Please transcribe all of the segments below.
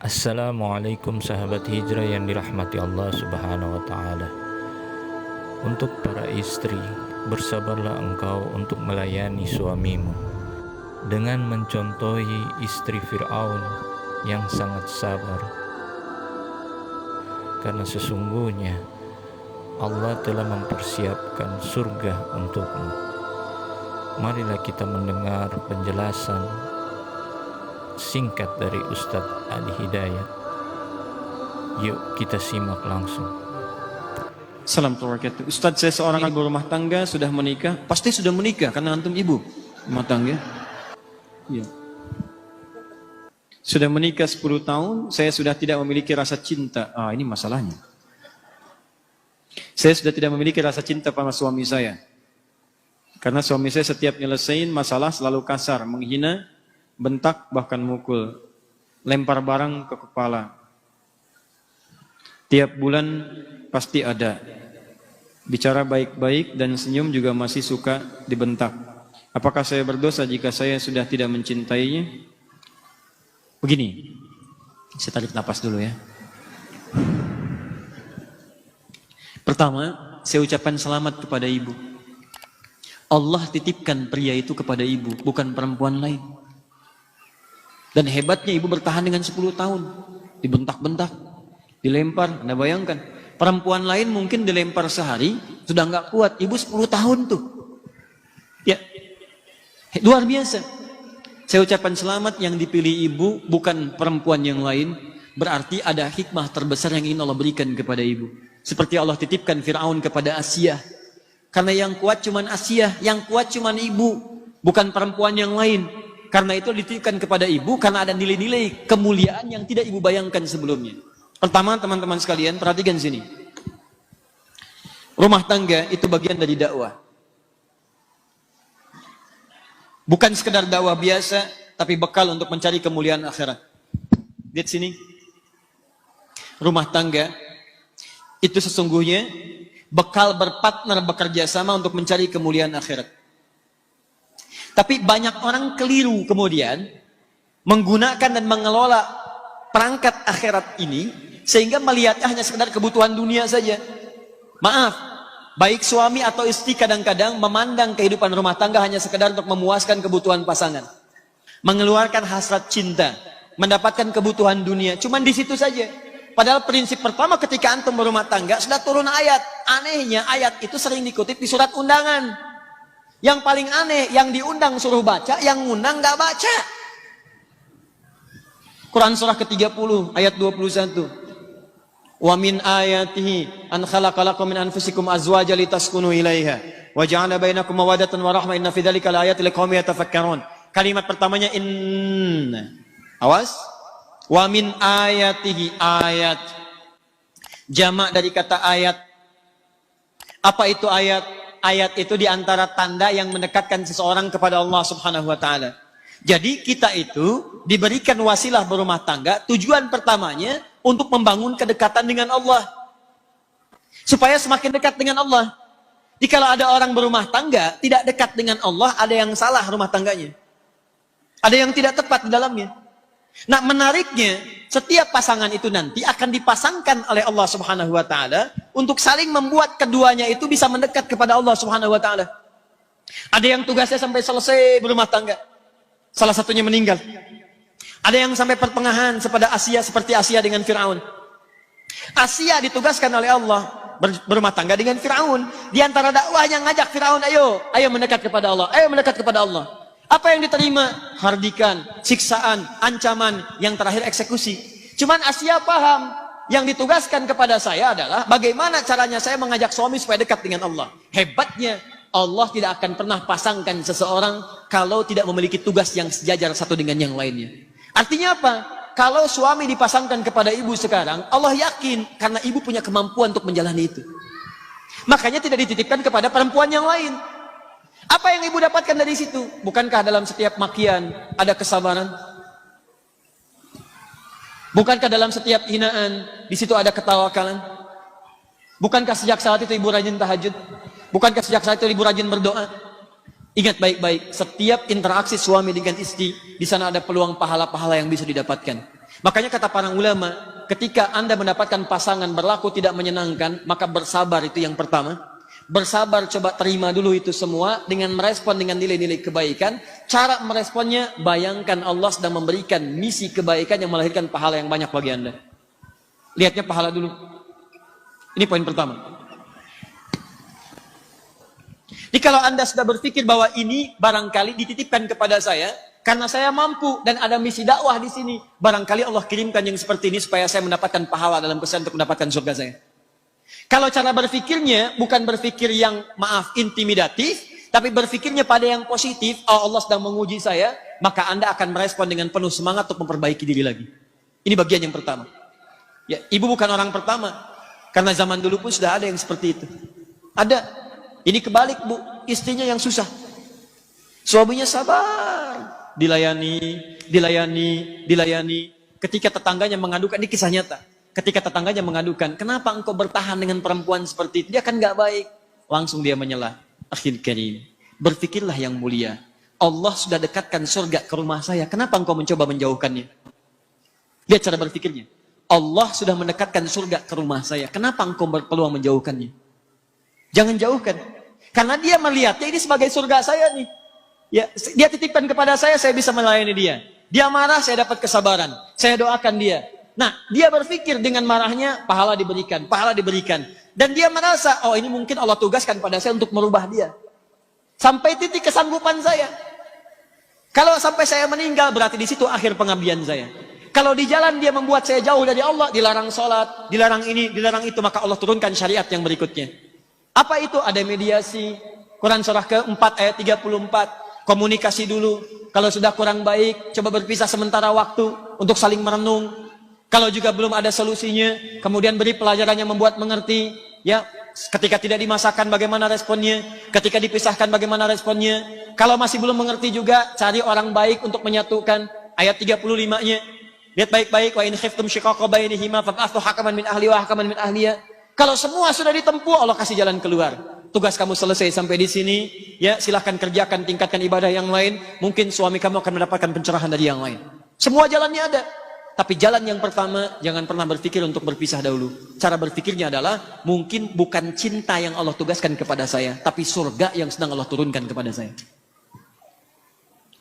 Assalamualaikum sahabat hijrah yang dirahmati Allah subhanahu wa ta'ala. Untuk para istri, bersabarlah engkau untuk melayani suamimu dengan mencontohi istri Fir'aun yang sangat sabar, karena sesungguhnya Allah telah mempersiapkan surga untukmu. Marilah kita mendengar penjelasan singkat dari Ustadz Adi Hidayat. Yuk kita simak langsung. Assalamualaikum warahmatullahi wabarakatuh. Ustadz, saya seorang ibu rumah tangga, sudah menikah. Pasti sudah menikah karena antum ibu rumah tangga. Iya. Sudah menikah 10 tahun, saya sudah tidak memiliki rasa cinta. Ini masalahnya. Saya sudah tidak memiliki rasa cinta pada suami saya. Karena suami saya setiap nyelesain masalah selalu kasar, menghina, bentak, bahkan mukul, lempar barang ke kepala. Tiap bulan pasti ada. Bicara baik-baik dan senyum juga masih suka dibentak. Apakah saya berdosa jika saya sudah tidak mencintainya? Begini, saya tarik napas dulu ya. Pertama, saya ucapkan selamat kepada ibu. Allah titipkan pria itu kepada ibu, bukan perempuan lain. Dan hebatnya ibu bertahan dengan 10 tahun. Dibentak-bentak, dilempar. Anda bayangkan, perempuan lain mungkin dilempar sehari, sudah nggak kuat. Ibu 10 tahun tuh. Ya, luar biasa. Saya ucapkan selamat, yang dipilih ibu, bukan perempuan yang lain. Berarti ada hikmah terbesar yang ingin Allah berikan kepada ibu. Seperti Allah titipkan Fir'aun kepada Asia. Karena yang kuat cuman Asia, yang kuat cuman ibu, bukan perempuan yang lain. Karena itu dititipkan kepada ibu, karena ada nilai-nilai kemuliaan yang tidak ibu bayangkan sebelumnya. Pertama, teman-teman sekalian, perhatikan sini. Rumah tangga itu bagian dari dakwah. Bukan sekedar dakwah biasa, tapi bekal untuk mencari kemuliaan akhirat. Lihat sini. Rumah tangga itu sesungguhnya bekal berpartner, bekerja sama untuk mencari kemuliaan akhirat. Tapi banyak orang keliru kemudian menggunakan dan mengelola perangkat akhirat ini sehingga melihatnya hanya sekedar kebutuhan dunia saja. Maaf, baik suami atau istri kadang-kadang memandang kehidupan rumah tangga hanya sekedar untuk memuaskan kebutuhan pasangan, mengeluarkan hasrat cinta, mendapatkan kebutuhan dunia. Cuman di situ saja. Padahal prinsip pertama ketika antum berumah tangga sudah turun ayat. Anehnya ayat itu sering dikutip di surat undangan. Yang paling aneh, yang diundang suruh baca, yang ngundang nggak baca. Quran surah ke-30 ayat 21. Wa min ayatihi an khalaqalakum min anfusikum azwajan litaskunu ilaiha wa ja'ala bainakum mawaddatan wa rahmah inna fi dzalika laayatin liqaumin yatafakkarun. Kalimat pertamanya inna. Awas. Wa min ayatihi, ayat. Jamak dari kata ayat. Apa itu ayat? Ayat itu diantara tanda yang mendekatkan seseorang kepada Allah subhanahu wa ta'ala. Jadi kita itu diberikan wasilah berumah tangga, tujuan pertamanya untuk membangun kedekatan dengan Allah. Supaya semakin dekat dengan Allah. Jikalau ada orang berumah tangga, tidak dekat dengan Allah, ada yang salah rumah tangganya. Ada yang tidak tepat di dalamnya. Nah, menariknya, setiap pasangan itu nanti akan dipasangkan oleh Allah subhanahu wa ta'ala untuk saling membuat keduanya itu bisa mendekat kepada Allah subhanahu wa ta'ala. Ada yang tugasnya sampai selesai berumah tangga, salah satunya meninggal. Ada yang sampai pertengahan seperti Asia dengan Fir'aun. Asia ditugaskan oleh Allah berumah tangga dengan Fir'aun. Di antara dakwahnya ngajak Fir'aun, ayo mendekat kepada Allah, ayo mendekat kepada Allah. Apa yang diterima? Hardikan, siksaan, ancaman, yang terakhir eksekusi. Cuman Asia paham, yang ditugaskan kepada saya adalah bagaimana caranya saya mengajak suami supaya dekat dengan Allah. Hebatnya, Allah tidak akan pernah pasangkan seseorang kalau tidak memiliki tugas yang sejajar satu dengan yang lainnya. Artinya apa? Kalau suami dipasangkan kepada ibu sekarang, Allah yakin karena ibu punya kemampuan untuk menjalani itu. Makanya tidak dititipkan kepada perempuan yang lain. Apa yang ibu dapatkan dari situ? Bukankah dalam setiap makian ada kesabaran? Bukankah dalam setiap hinaan di situ ada ketawakalan? Bukankah sejak saat itu ibu rajin tahajud? Bukankah sejak saat itu ibu rajin berdoa? Ingat baik-baik, setiap interaksi suami dengan istri, di sana ada peluang pahala-pahala yang bisa didapatkan. Makanya kata para ulama, ketika Anda mendapatkan pasangan berlaku tidak menyenangkan, maka bersabar itu yang pertama. Bersabar, coba terima dulu itu semua dengan merespon dengan nilai-nilai kebaikan. Cara meresponnya, bayangkan Allah sedang memberikan misi kebaikan yang melahirkan pahala yang banyak bagi Anda. Lihatnya pahala dulu. Ini poin pertama. Jadi kalau Anda sudah berpikir bahwa ini barangkali dititipkan kepada saya, karena saya mampu dan ada misi dakwah di sini, barangkali Allah kirimkan yang seperti ini supaya saya mendapatkan pahala dalam kesan untuk mendapatkan surga saya. Kalau cara berpikirnya bukan berpikir yang intimidatif, tapi berpikirnya pada yang positif, oh Allah sedang menguji saya, maka Anda akan merespon dengan penuh semangat untuk memperbaiki diri lagi. Ini bagian yang pertama. Ya, ibu bukan orang pertama, karena zaman dulu pun sudah ada yang seperti itu. Ada. Ini kebalik, Bu, istrinya yang susah. Suaminya sabar, dilayani. Ketika tetangganya mengadukan, ini kisah nyata. Ketika tetangganya mengadukan, kenapa engkau bertahan dengan perempuan seperti itu? Dia kan gak baik. Langsung dia menyela. Akhil karim, berfikirlah yang mulia. Allah sudah dekatkan surga ke rumah saya. Kenapa engkau mencoba menjauhkannya? Lihat cara berfikirnya. Allah sudah mendekatkan surga ke rumah saya. Kenapa engkau berpeluang menjauhkannya? Jangan jauhkan. Karena dia melihatnya ini sebagai surga saya nih. Ya, dia titipkan kepada saya bisa melayani dia. Dia marah, saya dapat kesabaran. Saya doakan dia. Nah, dia berpikir dengan marahnya, pahala diberikan. Dan dia merasa, oh ini mungkin Allah tugaskan pada saya untuk merubah dia. Sampai titik kesanggupan saya. Kalau sampai saya meninggal, berarti di situ akhir pengabdian saya. Kalau di jalan dia membuat saya jauh dari Allah, dilarang sholat, dilarang ini, dilarang itu, maka Allah turunkan syariat yang berikutnya. Apa itu? Ada mediasi. Quran surah ke-4 ayat 34. Komunikasi dulu. Kalau sudah kurang baik, coba berpisah sementara waktu untuk saling merenung. Kalau juga belum ada solusinya, kemudian beri pelajaran yang membuat mengerti. Ya, ketika tidak dimasakkan bagaimana responnya, ketika dipisahkan bagaimana responnya. Kalau masih belum mengerti juga, cari orang baik untuk menyatukan. Ayat 35-nya. Lihat baik-baik, wa in khiftum shiqaqa bainihima fab'athu hakaman min ahli wa hakaman min ahliya. Kalau semua sudah ditempuh, Allah kasih jalan keluar. Tugas kamu selesai sampai di sini, ya silahkan kerjakan, tingkatkan ibadah yang lain. Mungkin suami kamu akan mendapatkan pencerahan dari yang lain. Semua jalannya ada. Tapi jalan yang pertama, jangan pernah berpikir untuk berpisah dahulu. Cara berpikirnya adalah, mungkin bukan cinta yang Allah tugaskan kepada saya, tapi surga yang sedang Allah turunkan kepada saya.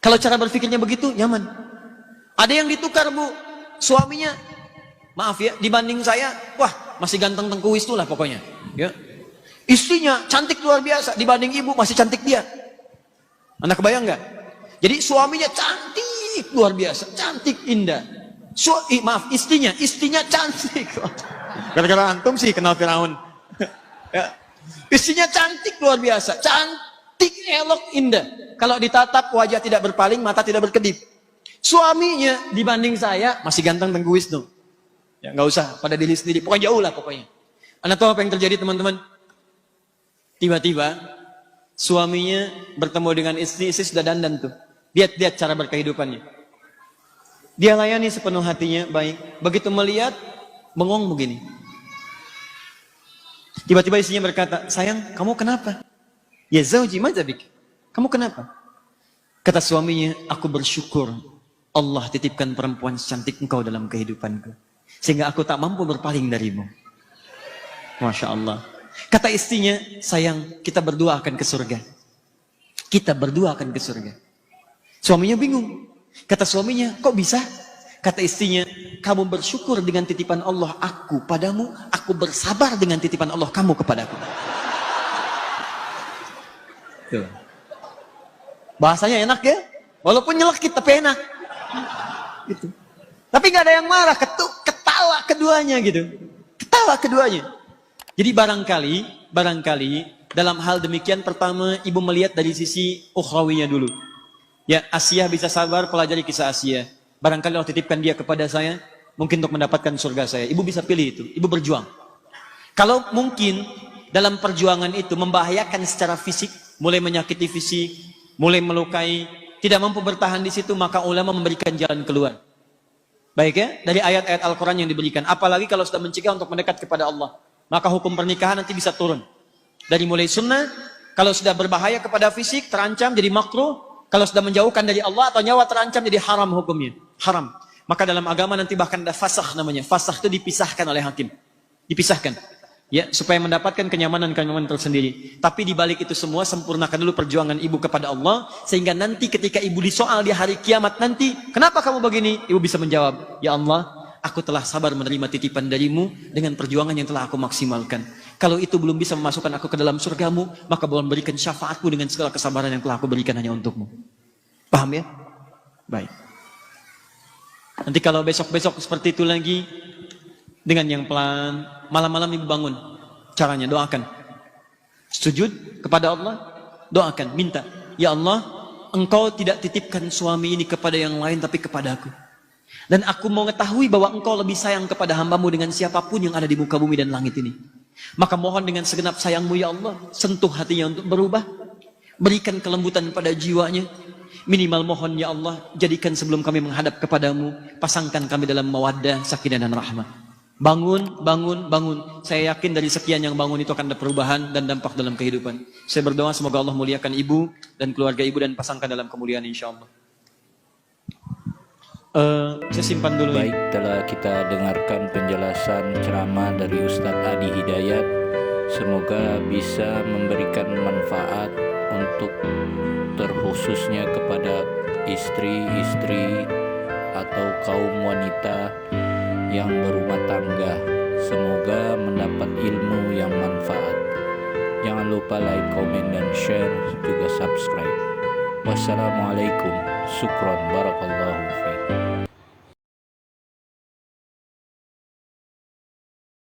Kalau cara berpikirnya begitu, nyaman. Ada yang ditukar, Bu. Suaminya, maaf ya, dibanding saya, wah, masih ganteng tengkuis itulah pokoknya. Ya. Istrinya cantik luar biasa, dibanding ibu masih cantik dia. Anda kebayang nggak? Jadi suaminya cantik luar biasa, cantik indah. Istrinya cantik. Gara-gara antum sih kenal Firaun. Ya. Istrinya cantik luar biasa, cantik, elok, indah. Kalau ditatap wajah tidak berpaling, mata tidak berkedip. Suaminya dibanding saya masih ganteng tengguis tuh. Ya nggak usah pada diri sendiri, pokoknya jauh lah pokoknya. Anda tahu apa yang terjadi teman-teman? Tiba-tiba suaminya bertemu dengan istri sudah dandan tuh. Lihat cara berkehidupannya. Dia layani sepenuh hatinya, baik. Begitu melihat, bengong begini. Tiba-tiba istrinya berkata, sayang, kamu kenapa? Ya zauji, madzabik. Kamu kenapa? Kata suaminya, aku bersyukur Allah titipkan perempuan secantik engkau dalam kehidupanku. Sehingga aku tak mampu berpaling darimu. Masya Allah. Kata istrinya, sayang, kita berdua akan ke surga. Kita berdua akan ke surga. Suaminya bingung. Kata suaminya, kok bisa? Kata istrinya, kamu bersyukur dengan titipan Allah aku padamu, aku bersabar dengan titipan Allah kamu kepadaku. Tuh. Bahasanya enak ya? Walaupun nyelekit tapi enak. Gitu. Tapi nggak ada yang marah, ketawa keduanya gitu. Ketawa keduanya. Jadi barangkali dalam hal demikian pertama ibu melihat dari sisi ukhrawinya dulu. Ya, Asia bisa sabar, pelajari kisah Asia. Barangkali Allah titipkan dia kepada saya, mungkin untuk mendapatkan surga saya. Ibu bisa pilih itu, ibu berjuang. Kalau mungkin dalam perjuangan itu membahayakan secara fisik, mulai menyakiti fisik, mulai melukai, tidak mampu bertahan di situ, maka ulama memberikan jalan keluar. Baik ya, dari ayat-ayat Al-Quran yang diberikan. Apalagi kalau sudah mencegah untuk mendekat kepada Allah, maka hukum pernikahan nanti bisa turun. Dari mulai sunnah, kalau sudah berbahaya kepada fisik, terancam jadi makruh. Kalau sudah menjauhkan dari Allah atau nyawa terancam jadi haram hukumnya. Haram. Maka dalam agama nanti bahkan ada fasakh namanya. Fasakh itu dipisahkan oleh hakim. Dipisahkan. Ya, supaya mendapatkan kenyamanan tersendiri. Tapi di balik itu semua, sempurnakan dulu perjuangan ibu kepada Allah, sehingga nanti ketika ibu disoal di hari kiamat nanti, kenapa kamu begini? Ibu bisa menjawab, ya Allah, aku telah sabar menerima titipan darimu dengan perjuangan yang telah aku maksimalkan. Kalau itu belum bisa memasukkan aku ke dalam surgamu, maka boleh berikan syafaatmu dengan segala kesabaran yang telah aku berikan hanya untukmu. Paham ya? Baik. Nanti kalau besok-besok seperti itu lagi, dengan yang pelan, malam-malam ibu bangun. Caranya doakan. Sujud kepada Allah, doakan, minta. Ya Allah, engkau tidak titipkan suami ini kepada yang lain tapi kepada aku. Dan aku mau mengetahui bahwa engkau lebih sayang kepada hambamu dengan siapapun yang ada di muka bumi dan langit ini. Maka mohon dengan segenap sayangmu ya Allah, sentuh hatinya untuk berubah. Berikan kelembutan pada jiwanya. Minimal mohon ya Allah, jadikan sebelum kami menghadap kepadamu, pasangkan kami dalam mawaddah, sakinah dan rahmah. Bangun, bangun, bangun. Saya yakin dari sekian yang bangun itu akan ada perubahan dan dampak dalam kehidupan. Saya berdoa semoga Allah muliakan ibu dan keluarga ibu dan pasangkan dalam kemuliaan insyaAllah. Saya simpan dulu. Baik, telah kita dengarkan penjelasan ceramah dari Ustadz Adi Hidayat. Semoga bisa memberikan manfaat untuk terkhususnya kepada istri-istri atau kaum wanita yang berumah tangga. Semoga mendapat ilmu yang manfaat. Jangan lupa like, komen, dan share, juga subscribe. Wassalamualaikum. Syukron. Barakallahu fiik.